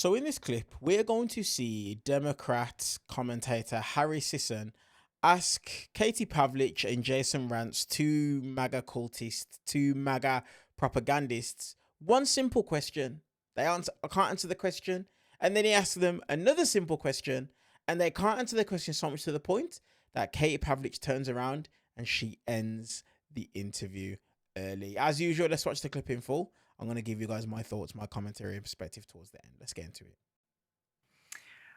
So in this clip, we're going to see Democrat commentator Harry Sisson ask Katie Pavlich and Jason Rantz, two MAGA cultists, two MAGA propagandists, one simple question. They can't answer the question. And then he asks them another simple question, and they can't answer the question so much to the point that Katie Pavlich turns around and she ends the interview early. As usual, let's watch the clip in full. I'm going to give you guys my thoughts, my commentary and perspective towards the end. Let's get into it.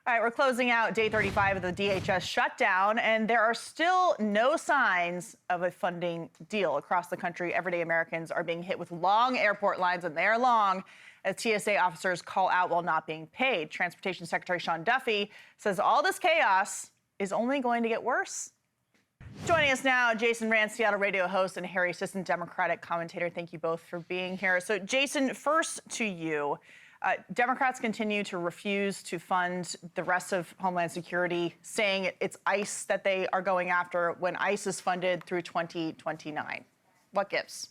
All right, we're closing out day 35 of the DHS shutdown, and there are still no signs of a funding deal. Across the country, everyday Americans are being hit with long airport lines, and they're long, as TSA officers call out while not being paid. Transportation Secretary Sean Duffy says all this chaos is only going to get worse. Joining us now, Jason Rantz, Seattle radio host, and Harry Sisson, Democratic commentator. Thank you both for being here. So, Jason, first to you. Democrats continue to refuse to fund the rest of Homeland Security, saying it's ICE that they are going after when ICE is funded through 2029. What gives?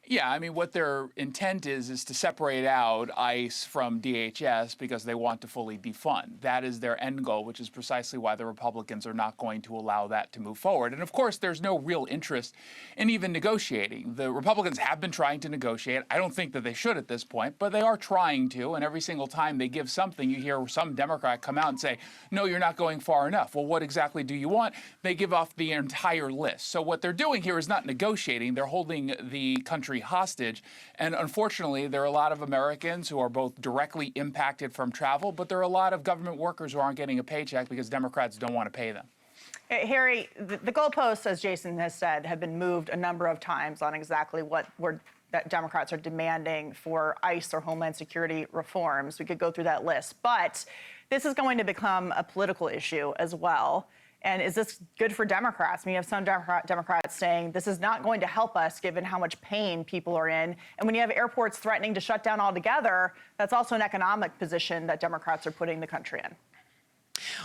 Yeah, I mean, what their intent is to separate out ICE from DHS because they want to fully defund. That is their end goal, which is precisely why the Republicans are not going to allow that to move forward. And of course, there's no real interest in even negotiating. The Republicans have been trying to negotiate. I don't think that they should at this point, but they are trying to. And every single time they give something, you hear some Democrat come out and say, no, you're not going far enough. Well, what exactly do you want? They give off the entire list. So what they're doing here is not negotiating. They're holding the country hostage. And unfortunately, there are a lot of Americans who are both directly impacted from travel, but there are a lot of government workers who aren't getting a paycheck because Democrats don't want to pay them. Harry, the goalposts, as Jason has said, have been moved a number of times on exactly what that Democrats are demanding for ICE or Homeland Security reforms. We could go through that list, but this is going to become a political issue as well. And is this good for Democrats? I mean, you have some Democrats saying this is not going to help us given how much pain people are in. And when you have airports threatening to shut down altogether, that's also an economic position that Democrats are putting the country in.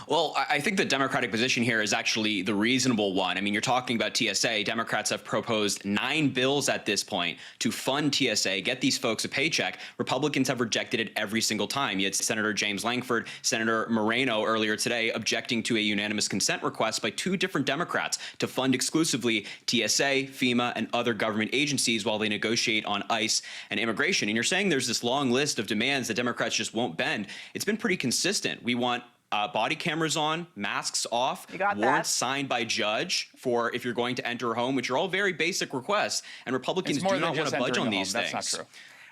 Well, I think the Democratic position here is actually the reasonable one. I mean, you're talking about TSA. Democrats have proposed 9 bills at this point to fund TSA, get these folks a paycheck. Republicans have rejected it every single time. You had Senator James Lankford, Senator Moreno earlier today objecting to a unanimous consent request by 2 different Democrats to fund exclusively TSA, FEMA, and other government agencies while they negotiate on ICE and immigration. And you're saying there's this long list of demands that Democrats just won't bend. It's been pretty consistent. We want body cameras on, masks off, warrants signed by judge for if you're going to enter a home, which are all very basic requests. And Republicans do not want to budge on these things. That's not true.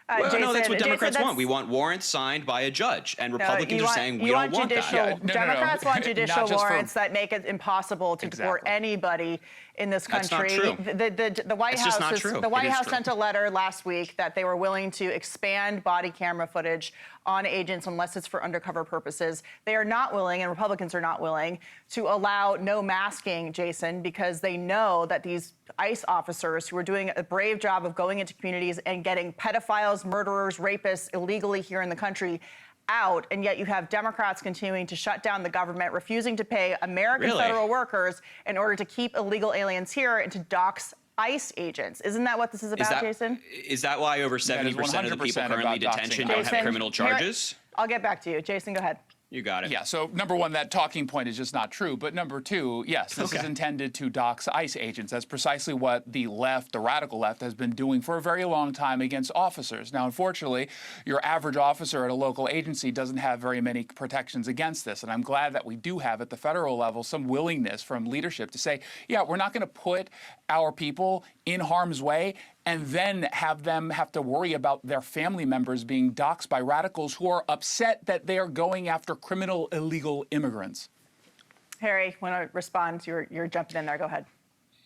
Well, Jason, no, that's what Democrats Jason, want. We want warrants signed by a judge, and Republicans are saying we don't want that. Yeah, Democrats want judicial warrants for... that make it impossible to deport anybody in this country. That's not true. The White House sent a letter last week that they were willing to expand body camera footage on agents unless it's for undercover purposes. They are not willing, and Republicans are not willing, to allow no masking, Jason, because they know that these ICE officers who are doing a brave job of going into communities and getting pedophiles, murderers, rapists illegally here in the country out, and yet you have Democrats continuing to shut down the government, refusing to pay American federal workers in order to keep illegal aliens here and to dox ICE agents. Isn't that what this is about, Jason? Is that why over 70% of the people currently in detention don't have criminal charges? I'll get back to you. Jason, go ahead. You got it. Yeah, so number one, that talking point is just not true. But number two, yes, this is intended to dox ICE agents. That's precisely what the left, the radical left, has been doing for a very long time against officers. Now, unfortunately, your average officer at a local agency doesn't have very many protections against this. And I'm glad that we do have at the federal level some willingness from leadership to say, yeah, we're not going to put our people in harm's way and then have them have to worry about their family members being doxxed by radicals who are upset that they are going after criminal illegal immigrants. Harry, want to respond? You're jumping in there. Go ahead.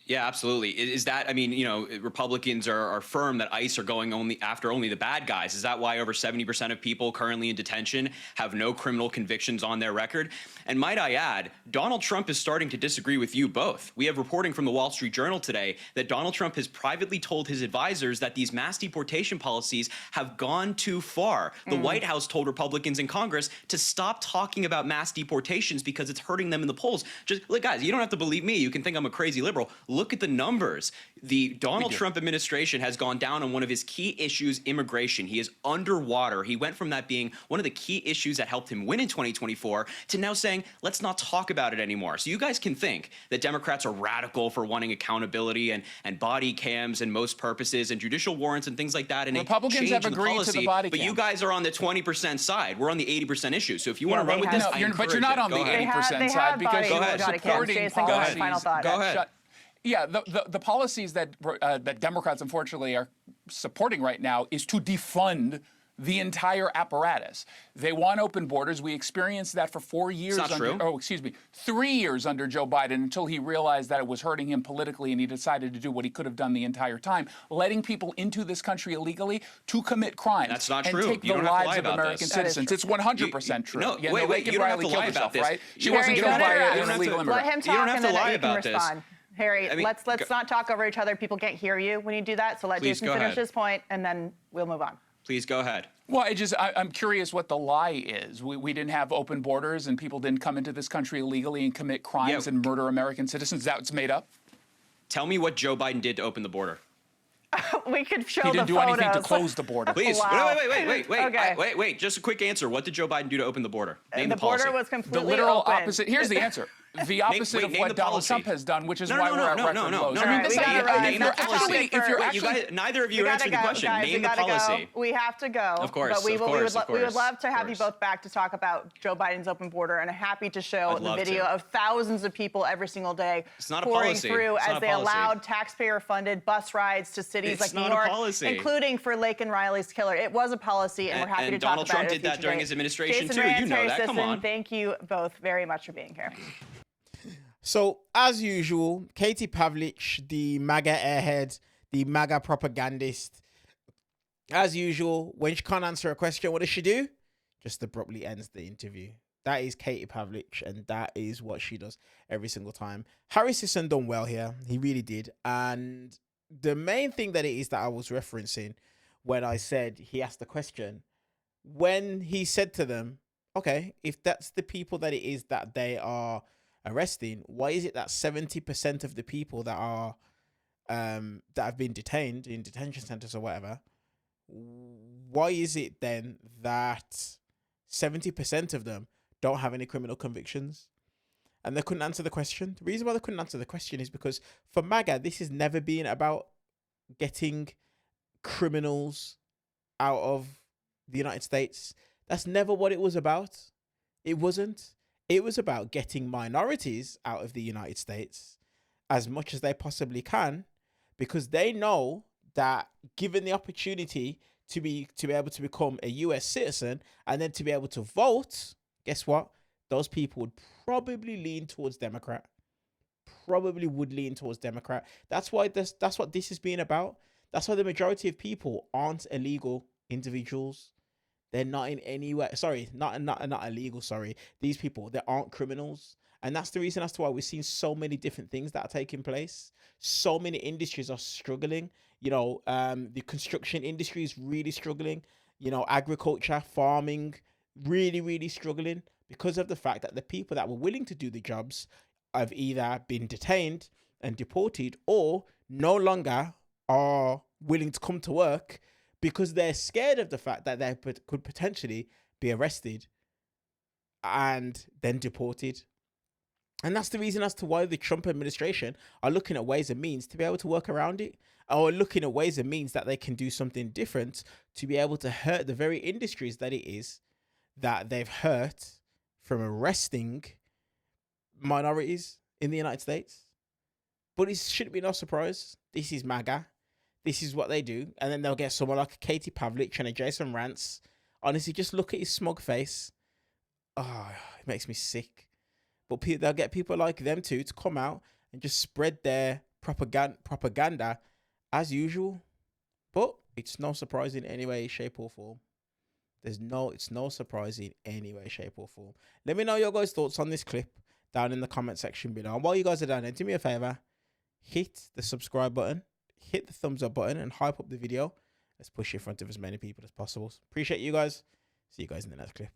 Yeah, absolutely. Is that, I mean, you know, Republicans are firm that ICE are going after only the bad guys. Is that why over 70% of people currently in detention have no criminal convictions on their record? And might I add, Donald Trump is starting to disagree with you both. We have reporting from the Wall Street Journal today that Donald Trump has privately told his advisors that these mass deportation policies have gone too far. The White House told Republicans in Congress to stop talking about mass deportations because it's hurting them in the polls. Just, look, guys, you don't have to believe me. You can think I'm a crazy liberal. Look at the numbers. The Donald Trump administration has gone down on one of his key issues, immigration. He is underwater. He went from that being one of the key issues that helped him win in 2024 to now saying, let's not talk about it anymore. So you guys can think that Democrats are radical for wanting accountability and body cams and most purposes and judicial warrants and things like that. And Republicans have agreed to the body but cam. you guys are on the 20% side. We're on the 80% issue. So if you want to run with this, but you're not on the 80% side because you're supporting policies. Final thought. Go ahead. Yeah, the policies that that Democrats unfortunately are supporting right now is to defund the entire apparatus. They want open borders. We experienced that for 4 years. It's not true. Oh, excuse me, 3 years under Joe Biden until he realized that it was hurting him politically and he decided to do what he could have done the entire time, letting people into this country illegally to commit crimes. That's not and true. take You the don't have to lie lives of about American this. citizens. It's 100% true. No, yeah, wait, you don't have to lie about this. Right? She Harry, wasn't you killed don't by have to- an illegal immigrant. Let him talk You don't have and to then lie you can about this. respond. Harry, I mean, let's not talk over each other. People can't hear you when you do that. So let Please Jason go finish ahead. his point, and then we'll move on. Please go ahead. Well, I'm curious what the lie is. We didn't have open borders and people didn't come into this country illegally and commit crimes and murder American citizens. That's made up. Tell me what Joe Biden did to open the border. We could show He didn't the do photos. anything to close the border. Please. Wow. Wait. Just a quick answer. What did Joe Biden do to open the border? Name The the policy. border was The completely literal open. opposite. Here's the answer. The opposite of name what the Donald policy. Trump has done, which is No, why no, we're at no, record no, no, lows. no, I mean, no, this we is- gotta run. name the That's policy. actually if you're Wait, you guys, neither of you We gotta answered the go, question. guys, Name we the gotta policy. Go. We have to go. Of course, but we of will, course, we would of love to have you course. both back to talk about Joe Biden's open border, and I'm happy to show I'd the love video to. of thousands of people every single day It's not a pouring policy. through It's not as a they policy. allowed taxpayer-funded bus rides to cities It's like New not a York, policy. including for Laken Riley's killer. It was a policy, and we're happy to talk Donald about Trump it. did that during his administration Jason too. Rantz, You know Harry that. Come Sisson, on. Thank you both very much for being here. So, as usual, Katie Pavlich, the MAGA airhead, the MAGA propagandist, as usual, when she can't answer a question, what does she do? Just abruptly ends the interview. That is Katie Pavlich, and that is what she does every single time. Harry Sisson done well here. He really did. And the main thing that it is that I was referencing when I said he asked the question, when he said to them, okay, if that's the people that it is that they are arresting, why is it that 70% of the people that are that have been detained in detention centers or whatever, why is it then that 70% of them don't have any criminal convictions? And they couldn't answer the question. The reason why they couldn't answer the question is because for MAGA, this has never been about getting criminals out of the United States. That's never what it was about. It wasn't. It was about getting minorities out of the United States as much as they possibly can, because they know that given the opportunity to be able to become a US citizen and then to be able to vote, guess what? Those people would probably lean towards Democrat. Probably would lean towards Democrat. That's what this has been about. That's why the majority of people aren't illegal individuals. They're not in any way, sorry, not illegal, sorry. These people, they aren't criminals. And that's the reason as to why we've seen so many different things that are taking place. So many industries are struggling. You know, the construction industry is really struggling. You know, agriculture, farming, really, really struggling because of the fact that the people that were willing to do the jobs have either been detained and deported or no longer are willing to come to work because they're scared of the fact that they could potentially be arrested and then deported. And that's the reason as to why the Trump administration are looking at ways and means to be able to work around it, or looking at ways and means that they can do something different to be able to hurt the very industries that it is that they've hurt from arresting minorities in the United States. But it shouldn't be no surprise. This is MAGA. This is what they do. And then they'll get someone like Katie Pavlich and a Jason Rantz. Honestly, just look at his smug face. Oh, it makes me sick. But they'll get people like them too to come out and just spread their propaganda as usual. But it's no surprise in any way, shape or form. It's no surprise in any way, shape or form. Let me know your guys' thoughts on this clip down in the comment section below. And while you guys are down there, do me a favor, hit the subscribe button, hit the thumbs up button, and hype up the video. Let's push it in front of as many people as possible. Appreciate you guys. See you guys in the next clip.